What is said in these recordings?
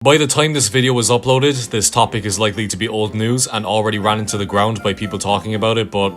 By the time this video was uploaded, this topic is likely to be old news and already ran into the ground by people talking about it, but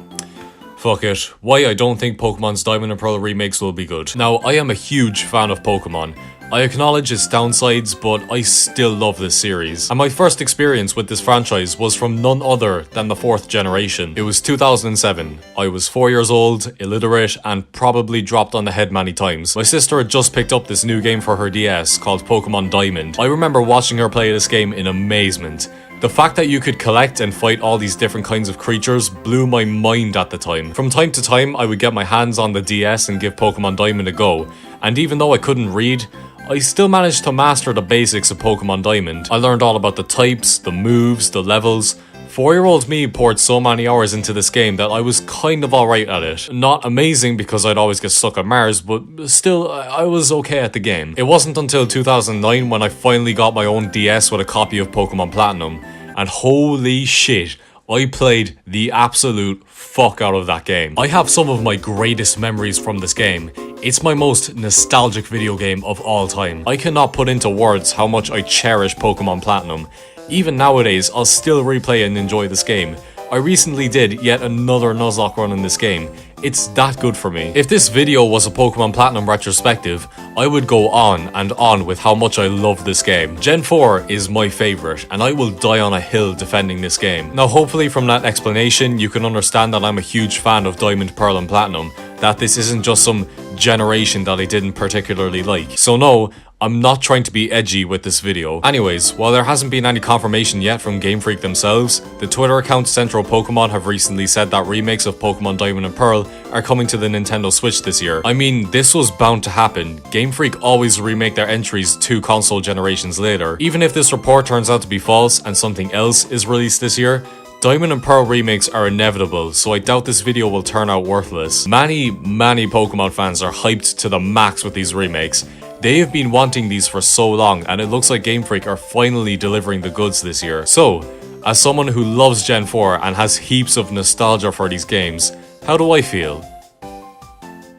fuck it. Why I don't think Pokemon's Diamond and Pearl remakes will be good. Now, I am a huge fan of Pokemon. I acknowledge its downsides, but I still love this series. And my first experience with this franchise was from none other than the 4th generation. It was 2007. I was 4 years old, illiterate, and probably dropped on the head many times. My sister had just picked up this new game for her DS called Pokemon Diamond. I remember watching her play this game in amazement. The fact that you could collect and fight all these different kinds of creatures blew my mind at the time. From time to time, I would get my hands on the DS and give Pokemon Diamond a go. And even though I couldn't read, I still managed to master the basics of Pokemon Diamond. I learned all about the types, the moves, the levels. 4-year-old me poured so many hours into this game that I was kind of alright at it. Not amazing because I'd always get stuck at Mars, but still, I was okay at the game. It wasn't until 2009 when I finally got my own DS with a copy of Pokemon Platinum, and holy shit, I played the absolute fuck out of that game. I have some of my greatest memories from this game. It's my most nostalgic video game of all time. I cannot put into words how much I cherish Pokemon Platinum. Even nowadays, I'll still replay and enjoy this game. I recently did yet another Nuzlocke run in this game. It's that good for me. If this video was a Pokemon Platinum retrospective, I would go on and on with how much I love this game. Gen 4 is my favourite, and I will die on a hill defending this game. Now hopefully from that explanation, you can understand that I'm a huge fan of Diamond, Pearl and Platinum, that this isn't just some generation that I didn't particularly like. So no, I'm not trying to be edgy with this video. Anyways, while there hasn't been any confirmation yet from Game Freak themselves, the Twitter account Central Pokemon have recently said that remakes of Pokemon Diamond and Pearl are coming to the Nintendo Switch this year. I mean, this was bound to happen. Game Freak always remake their entries 2 console generations later. Even if this report turns out to be false and something else is released this year, Diamond and Pearl remakes are inevitable, so I doubt this video will turn out worthless. Many Pokemon fans are hyped to the max with these remakes. They have been wanting these for so long, and it looks like Game Freak are finally delivering the goods this year. So, as someone who loves Gen 4 and has heaps of nostalgia for these games, how do I feel?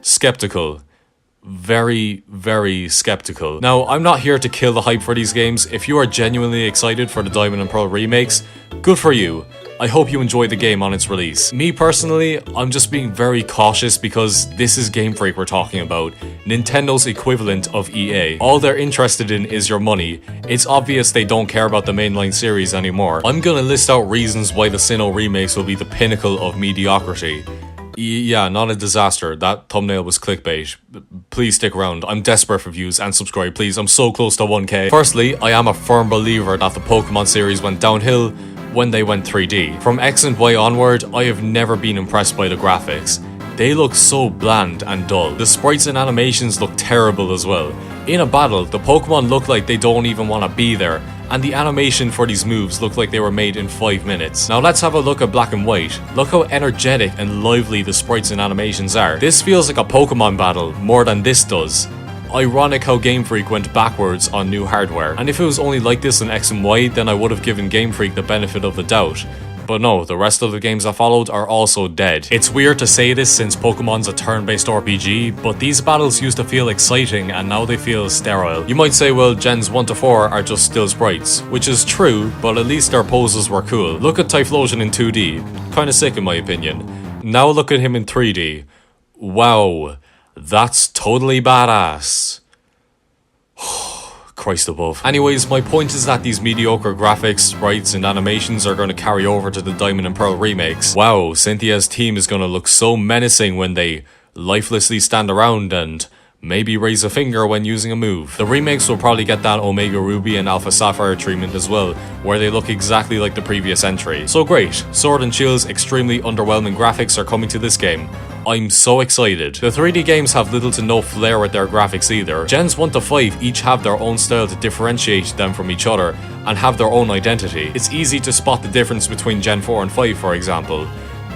Skeptical. Very skeptical. Now, I'm not here to kill the hype for these games. If you are genuinely excited for the Diamond and Pearl remakes, good for you. I hope you enjoy the game on its release. Me personally, I'm just being very cautious because this is Game Freak we're talking about, Nintendo's equivalent of EA. All they're interested in is your money. It's obvious they don't care about the mainline series anymore. I'm gonna list out reasons why the Sinnoh remakes will be the pinnacle of mediocrity. Yeah, not a disaster. That thumbnail was clickbait. Please stick around. I'm desperate for views and subscribe, please. I'm so close to 1k. Firstly, I am a firm believer that the Pokemon series went downhill when they went 3D. From X and Y onward, I have never been impressed by the graphics. They look so bland and dull. The sprites and animations look terrible as well. In a battle, the Pokemon look like they don't even want to be there, and the animation for these moves look like they were made in 5 minutes. Now let's have a look at Black and White. Look how energetic and lively the sprites and animations are. This feels like a Pokemon battle more than this does. Ironic how Game Freak went backwards on new hardware. And if it was only like this in X and Y, then I would have given Game Freak the benefit of the doubt. But no, the rest of the games that followed are also dead. It's weird to say this since Pokemon's a turn-based RPG, but these battles used to feel exciting and now they feel sterile. You might say, well, Gens 1 to 4 are just still sprites, which is true, but at least their poses were cool. Look at Typhlosion in 2D, kinda sick in my opinion. Now look at him in 3D. Wow, that's totally badass. Christ above. Anyways, my point is that these mediocre graphics, sprites, and animations are going to carry over to the Diamond and Pearl remakes. Wow, Cynthia's team is going to look so menacing when they lifelessly stand around and maybe raise a finger when using a move. The remakes will probably get that Omega Ruby and Alpha Sapphire treatment as well, where they look exactly like the previous entry. So great, Sword and Shield's extremely underwhelming graphics are coming to this game. I'm so excited. The 3D games have little to no flair with their graphics either. Gens 1 to 5 each have their own style to differentiate them from each other and have their own identity. It's easy to spot the difference between Gen 4 and 5, for example.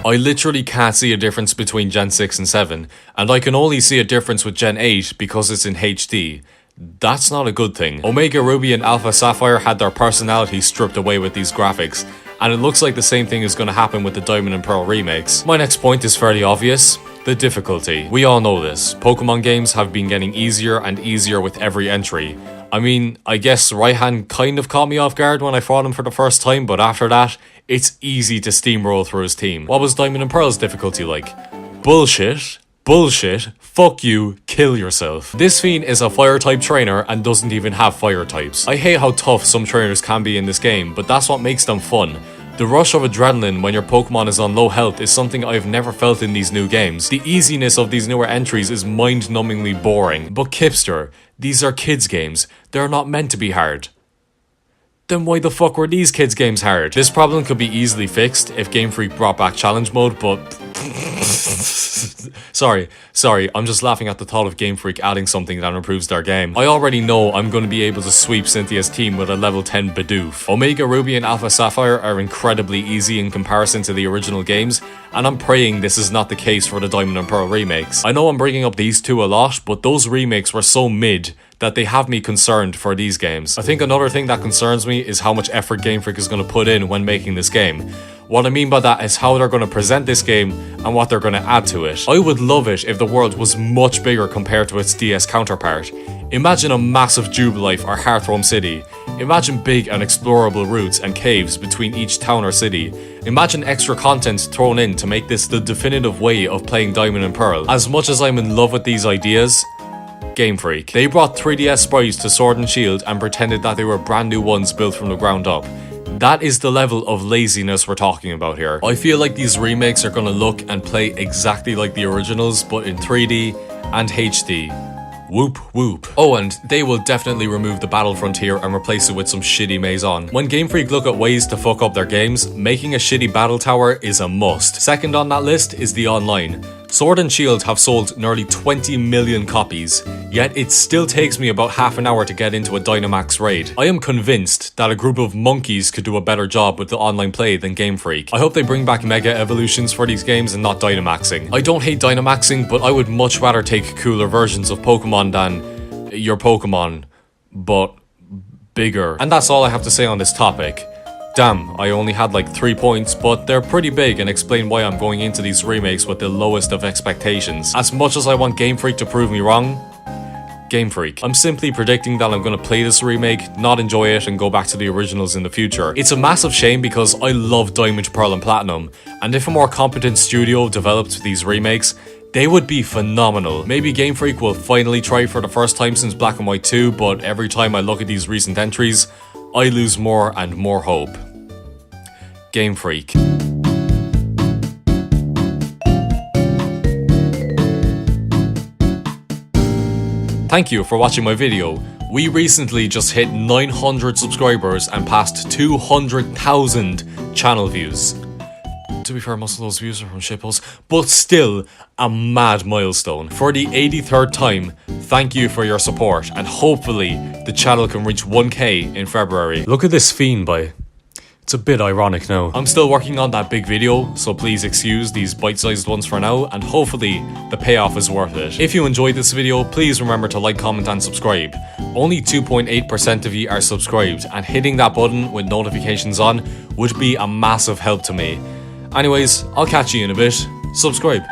I literally can't see a difference between Gen 6 and 7, and I can only see a difference with Gen 8 because it's in HD. That's not a good thing. Omega Ruby and Alpha Sapphire had their personality stripped away with these graphics, and it looks like the same thing is going to happen with the Diamond and Pearl remakes. My next point is fairly obvious. The difficulty. We all know this. Pokemon games have been getting easier and easier with every entry. I mean, I guess right hand kind of caught me off guard when I fought him for the first time, but after that, it's easy to steamroll through his team. What was Diamond and Pearl's difficulty like? Bullshit. Bullshit, fuck you, kill yourself. This fiend is a fire type trainer and doesn't even have fire types. I hate how tough some trainers can be in this game, but that's what makes them fun. The rush of adrenaline when your Pokemon is on low health is something I've never felt in these new games. The easiness of these newer entries is mind-numbingly boring. But Kipster, these are kids games. They're not meant to be hard. Then why the fuck were these kids games hard? This problem could be easily fixed if Game Freak brought back challenge mode, but... Sorry, I'm just laughing at the thought of Game Freak adding something that improves their game. I already know I'm going to be able to sweep Cynthia's team with a level 10 Bidoof. Omega Ruby and Alpha Sapphire are incredibly easy in comparison to the original games, and I'm praying this is not the case for the Diamond and Pearl remakes. I know I'm bringing up these two a lot, but those remakes were so mid that they have me concerned for these games. I think another thing that concerns me is how much effort Game Freak is going to put in when making this game. What I mean by that is how they're going to present this game and what they're going to add to it. I would love it if the world was much bigger compared to its DS counterpart. Imagine a massive Jubilife or Hearthrome City. Imagine big and explorable routes and caves between each town or city. Imagine extra content thrown in to make this the definitive way of playing Diamond and Pearl. As much as I'm in love with these ideas, Game Freak. They brought 3DS sprites to Sword and Shield and pretended that they were brand new ones built from the ground up. That is the level of laziness we're talking about here. I feel like these remakes are gonna look and play exactly like the originals, but in 3D and HD. Whoop whoop. Oh, and they will definitely remove the Battle Frontier and replace it with some shitty Maison. When Game Freak look at ways to fuck up their games, making a shitty battle tower is a must. Second on that list is the online. Sword and Shield have sold nearly 20 million copies, yet it still takes me about half an hour to get into a Dynamax raid. I am convinced that a group of monkeys could do a better job with the online play than Game Freak. I hope they bring back Mega Evolutions for these games and not Dynamaxing. I don't hate Dynamaxing, but I would much rather take cooler versions of Pokemon than your Pokemon, but bigger. And that's all I have to say on this topic. Damn, I only had like 3 points, but they're pretty big and explain why I'm going into these remakes with the lowest of expectations. As much as I want Game Freak to prove me wrong, Game Freak. I'm simply predicting that I'm going to play this remake, not enjoy it, and go back to the originals in the future. It's a massive shame because I love Diamond, Pearl and Platinum, and if a more competent studio developed these remakes, they would be phenomenal. Maybe Game Freak will finally try for the first time since Black and White 2, but every time I look at these recent entries, I lose more and more hope. Game Freak. Thank you for watching my video. We recently just hit 900 subscribers and passed 200,000 channel views. To be fair, most of those views are from shitposts, but still a mad milestone. For the 83rd time, thank you for your support, and hopefully the channel can reach 1k in February. Look at this fiend, boy. It's a bit ironic now. I'm still working on that big video, so please excuse these bite-sized ones for now, and hopefully the payoff is worth it. If you enjoyed this video, please remember to like, comment and subscribe. Only 2.8% of you are subscribed, and hitting that button with notifications on would be a massive help to me. Anyways, I'll catch you in a bit. Subscribe.